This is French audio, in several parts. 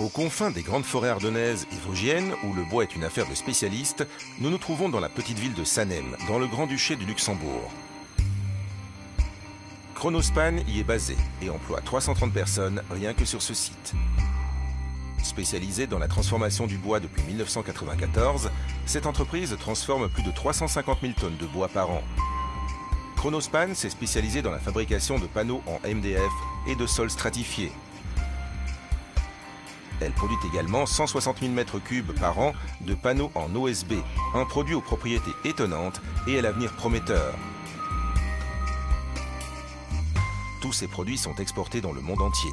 Aux confins des grandes forêts ardennaises et vosgiennes, où le bois est une affaire de spécialistes, nous nous trouvons dans la petite ville de Sanem, dans le Grand-Duché du Luxembourg. Kronospan y est basé et emploie 330 personnes rien que sur ce site. Spécialisée dans la transformation du bois depuis 1994, cette entreprise transforme plus de 350 000 tonnes de bois par an. Kronospan s'est spécialisé dans la fabrication de panneaux en MDF et de sols stratifiés. Elle produit également 160 000 m3 par an de panneaux en OSB, un produit aux propriétés étonnantes et à l'avenir prometteur. Tous ces produits sont exportés dans le monde entier.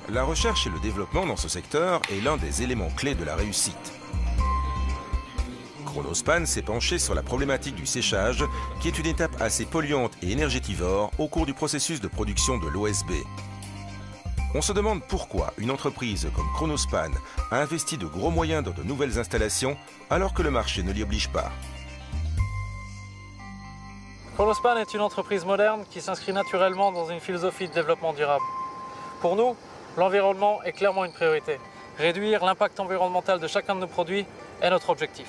La recherche et le développement dans ce secteur est l'un des éléments clés de la réussite. Kronospan s'est penché sur la problématique du séchage, qui est une étape assez polluante et énergétivore au cours du processus de production de l'OSB. On se demande pourquoi une entreprise comme Kronospan a investi de gros moyens dans de nouvelles installations alors que le marché ne l'y oblige pas. Kronospan est une entreprise moderne qui s'inscrit naturellement dans une philosophie de développement durable. Pour nous, l'environnement est clairement une priorité. Réduire l'impact environnemental de chacun de nos produits est notre objectif.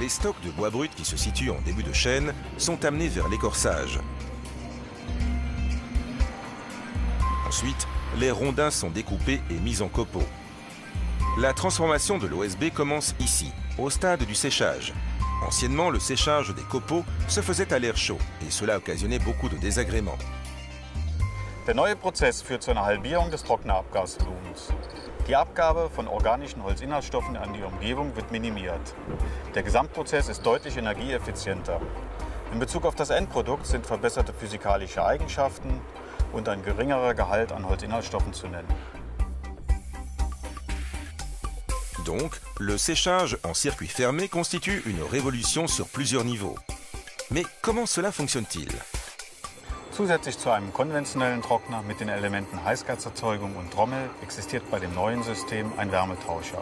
Les stocks de bois brut qui se situent en début de chaîne sont amenés vers l'écorçage. Ensuite, les rondins sont découpés et mis en copeaux. La transformation de l'OSB commence ici, au stade du séchage. Anciennement, le séchage des copeaux se faisait à l'air chaud et cela occasionnait beaucoup de désagréments. Der neue Prozess führt zu einer Halbierung des Trocknerabgasvolumens. Die Abgabe von organischen Holzinhaltsstoffen an die Umgebung wird minimiert. Der Gesamtprozess ist deutlich energieeffizienter. In Bezug auf das Endprodukt sind verbesserte physikalische Eigenschaften und ein geringerer Gehalt an Holzinhaltsstoffen zu nennen. Donc, le séchage en circuit fermé constitue une révolution sur plusieurs niveaux. Mais comment cela fonctionne-t-il ? Zusätzlich zu einem konventionellen Trockner mit den Elementen Heißgaserzeugung und Trommel existiert bei dem neuen System ein Wärmetauscher.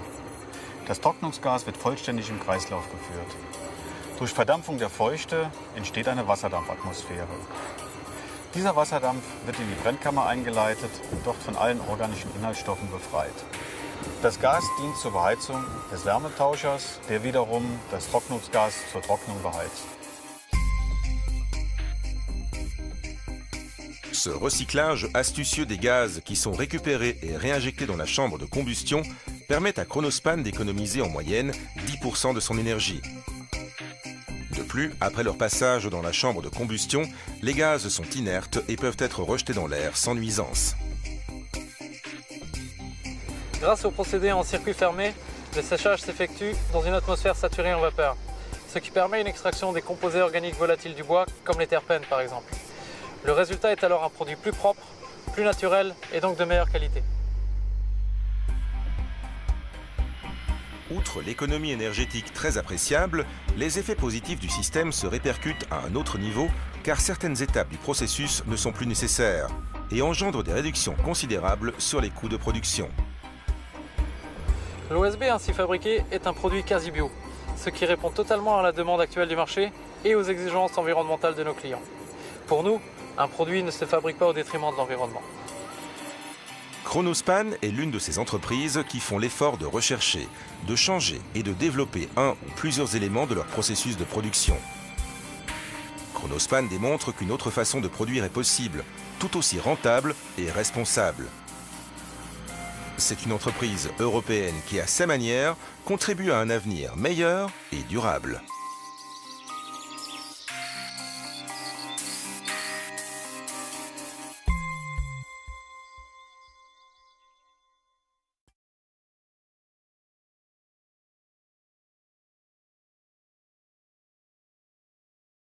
Das Trocknungsgas wird vollständig im Kreislauf geführt. Durch Verdampfung der Feuchte entsteht eine Wasserdampfatmosphäre. Dieser Wasserdampf wird in die Brennkammer eingeleitet und dort von allen organischen Inhaltsstoffen befreit. Das Gas dient zur Beheizung des Wärmetauschers, der wiederum das Trocknungsgas zur Trocknung beheizt. Ce recyclage astucieux des gaz qui sont récupérés et réinjectés dans la chambre de combustion permet à Kronospan d'économiser en moyenne 10% de son énergie. De plus, après leur passage dans la chambre de combustion, les gaz sont inertes et peuvent être rejetés dans l'air sans nuisance. Grâce au procédé en circuit fermé, le séchage s'effectue dans une atmosphère saturée en vapeur, ce qui permet une extraction des composés organiques volatiles du bois, comme les terpènes par exemple. Le résultat est alors un produit plus propre, plus naturel et donc de meilleure qualité. Outre l'économie énergétique très appréciable, les effets positifs du système se répercutent à un autre niveau car certaines étapes du processus ne sont plus nécessaires et engendrent des réductions considérables sur les coûts de production. L'OSB ainsi fabriqué est un produit quasi bio, ce qui répond totalement à la demande actuelle du marché et aux exigences environnementales de nos clients. Pour nous, un produit ne se fabrique pas au détriment de l'environnement. Kronospan est l'une de ces entreprises qui font l'effort de rechercher, de changer et de développer un ou plusieurs éléments de leur processus de production. Kronospan démontre qu'une autre façon de produire est possible, tout aussi rentable et responsable. C'est une entreprise européenne qui, à sa manière, contribue à un avenir meilleur et durable.